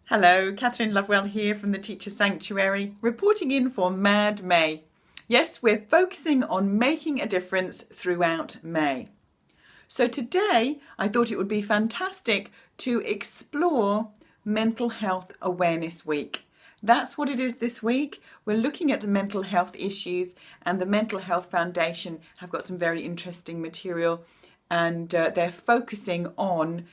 Hello, Kathryn Lovewell here from the Teacher Sanctuary, reporting in for M.A.D. May. Yes, we're focusing on making a difference throughout May. So today I thought it would be fantastic to explore Mental Health Awareness Week. That's what it is this week. We're looking at mental health issues, and the Mental Health Foundation have got some very interesting material, and they're focusing on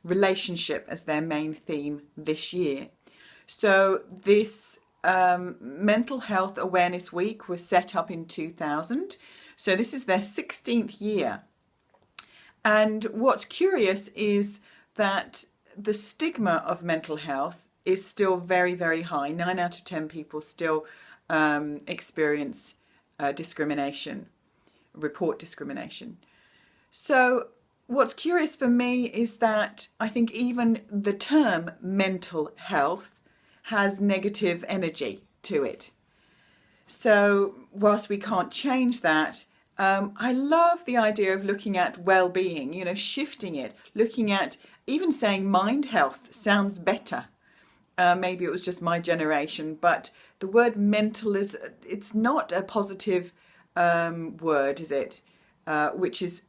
relationship as their main theme this year. So this Mental Health Awareness Week was set up in 2000. So this is their 16th year. And what's curious is that the stigma of mental health is still very, very high. 9 out of 10 people still experience discrimination, report discrimination. So what's curious for me is that I think even the term mental health has negative energy to it. So whilst we can't change that, I love the idea of looking at well-being, shifting it, looking at even saying mind health sounds better. Maybe it was just my generation, but the word mental it's not a positive word, is it? Which is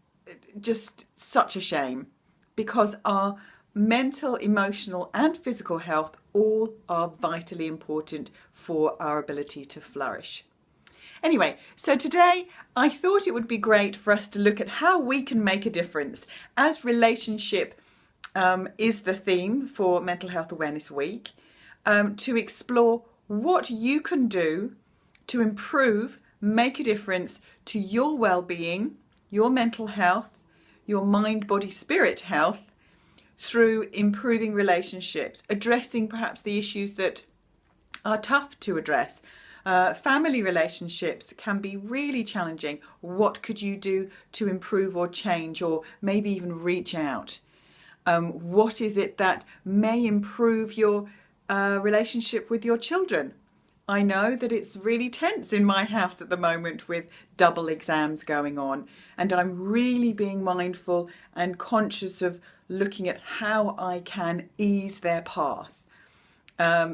just such a shame, because our mental, emotional and physical health all are vitally important for our ability to flourish. Anyway, so today I thought it would be great for us to look at how we can make a difference, as relationship is the theme for Mental Health Awareness Week, to explore what you can do to improve, make a difference to your well-being, your mental health, your mind, body, spirit health, through improving relationships, addressing perhaps the issues that are tough to address. Family relationships can be really challenging. What could you do to improve or change, or maybe even reach out? What is it that may improve your relationship with your children? I know that it's really tense in my house at the moment with double exams going on, and I'm really being mindful and conscious of looking at how I can ease their path.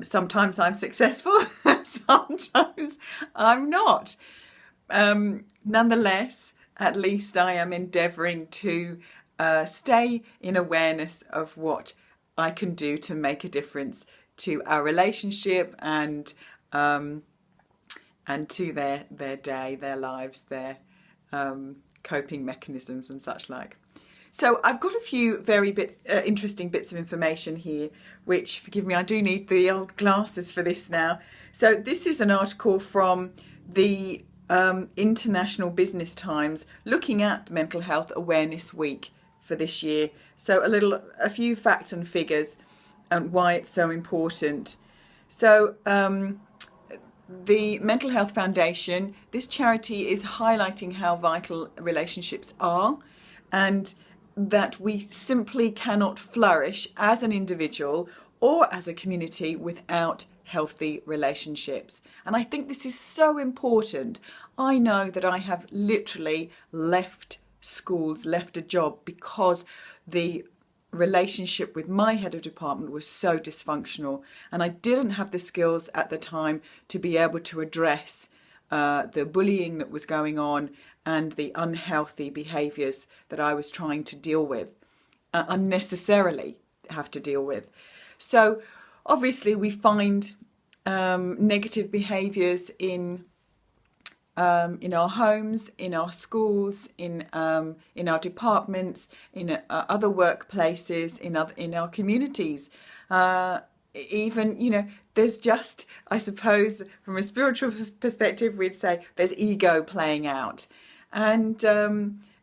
Sometimes I'm successful, sometimes I'm not. Nonetheless, at least I am endeavouring to stay in awareness of what I can do to make a difference to our relationship and to their day, their lives, their coping mechanisms and such like. So I've got a few very interesting bits of information here, which, forgive me, I do need the old glasses for this now. So this is an article from the International Business Times looking at Mental Health Awareness Week for this year. So a few facts and figures and why it's so important. So the Mental Health Foundation, this charity, is highlighting how vital relationships are, and that we simply cannot flourish as an individual or as a community without healthy relationships. And I think this is so important. I know that I have literally left schools, left a job, because the relationship with my head of department was so dysfunctional, and I didn't have the skills at the time to be able to address the bullying that was going on and the unhealthy behaviours that I was trying to deal with, unnecessarily have to deal with. So obviously we find negative behaviours in our homes, in our schools, in our departments, in other workplaces, in our communities. Even, there's just, I suppose, from a spiritual perspective, we'd say there's ego playing out. And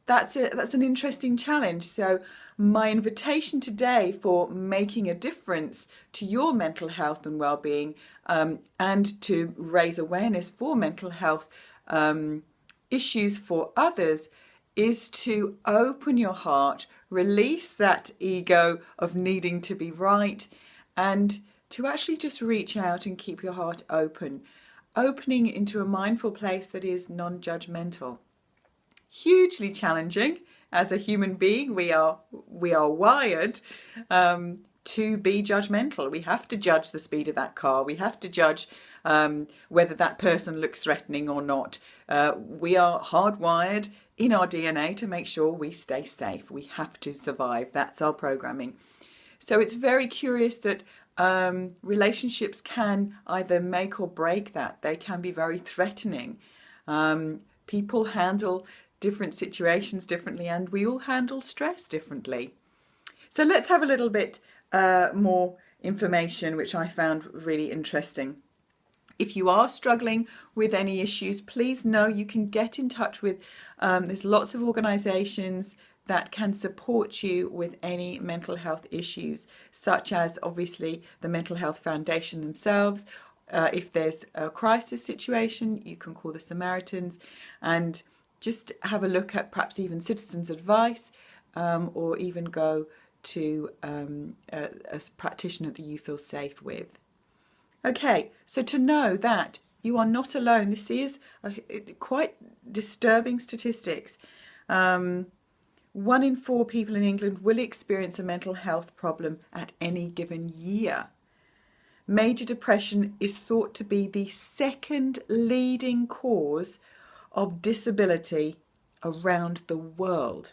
that's an interesting challenge. So my invitation today for making a difference to your mental health and well-being, and to raise awareness for mental health issues for others, is to open your heart, release that ego of needing to be right, and to actually just reach out and keep your heart open, opening into a mindful place that is non-judgmental. Hugely challenging. As a human being, we are wired to be judgmental. We have to judge the speed of that car. We have to judge whether that person looks threatening or not. We are hardwired in our DNA to make sure we stay safe. We have to survive. That's our programming. So it's very curious that relationships can either make or break that. They can be very threatening. People handle different situations differently, and we all handle stress differently. So let's have a little bit more information, which I found really interesting. If you are struggling with any issues, please know you can get in touch with, there's lots of organisations that can support you with any mental health issues, such as obviously the Mental Health Foundation themselves. If there's a crisis situation, you can call the Samaritans and just have a look at perhaps even Citizens Advice, or even go to a practitioner that you feel safe with. Okay, so to know that you are not alone, this is quite disturbing statistics. 1 in 4 people in England will experience a mental health problem at any given year. Major depression is thought to be the second leading cause of disability around the world,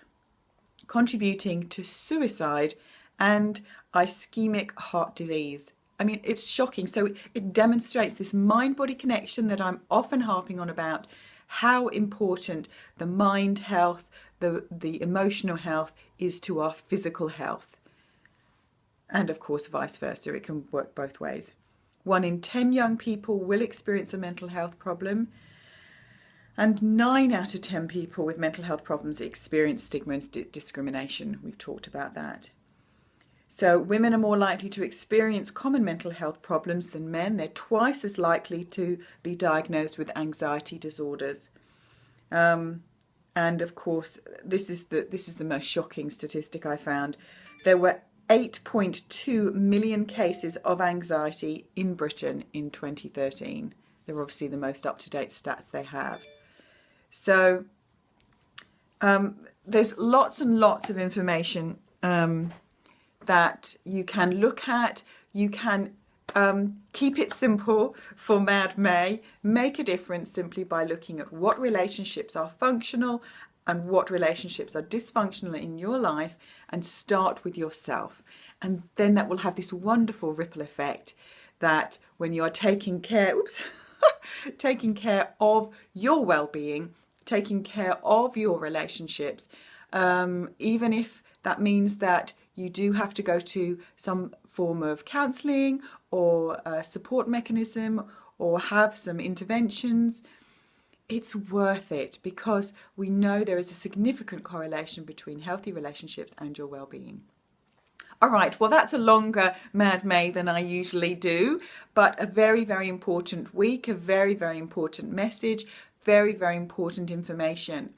contributing to suicide and ischemic heart disease. I mean, it's shocking. So it demonstrates this mind-body connection that I'm often harping on about, how important the mind health, the emotional health is to our physical health. And of course, vice versa. It can work both ways. 1 in 10 young people will experience a mental health problem. And 9 out of 10 people with mental health problems experience stigma and discrimination. We've talked about that. So women are more likely to experience common mental health problems than men. They're twice as likely to be diagnosed with anxiety disorders. And of course, this is the most shocking statistic I found. There were 8.2 million cases of anxiety in Britain in 2013. They're obviously the most up-to-date stats they have. So there's lots and lots of information that you can look at. You can keep it simple for M.A.D May. Make a difference simply by looking at what relationships are functional and what relationships are dysfunctional in your life, and start with yourself. And then that will have this wonderful ripple effect that when you are taking care, taking care of your well-being, taking care of your relationships, even if that means that you do have to go to some form of counselling or a support mechanism or have some interventions, it's worth it, because we know there is a significant correlation between healthy relationships and your well-being. All right, well, that's a longer M.A.D May than I usually do, but a very, very important week, a very, very important message, very, very important information.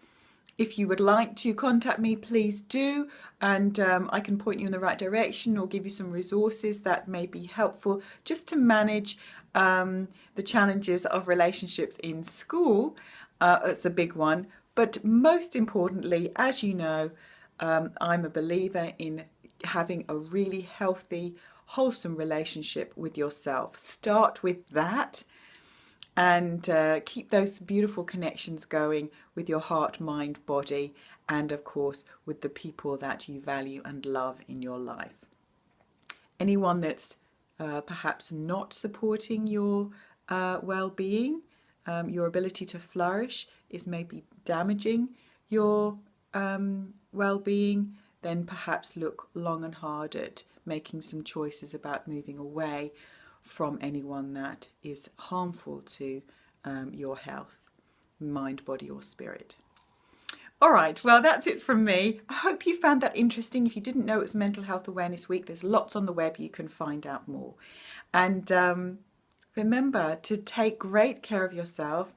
If you would like to contact me, please do, and I can point you in the right direction or give you some resources that may be helpful just to manage the challenges of relationships in school. It's a big one, but most importantly, as you know, I'm a believer in having a really healthy, wholesome relationship with yourself. Start with that and keep those beautiful connections going with your heart, mind, body, and of course with the people that you value and love in your life. Anyone that's perhaps not supporting your well-being, your ability to flourish, is maybe damaging your well-being, then perhaps look long and hard at making some choices about moving away from anyone that is harmful to your health, mind, body or spirit. All right, well, that's it from me. I hope you found that interesting. If you didn't know it was Mental Health Awareness Week, there's lots on the web you can find out more. And remember to take great care of yourself,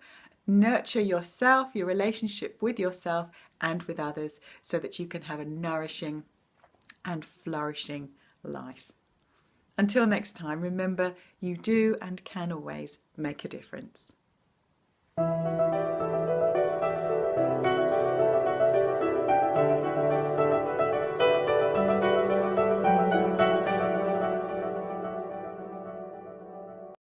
nurture yourself, your relationship with yourself and with others, so that you can have a nourishing and flourishing life. Until next time, remember, you do and can always make a difference.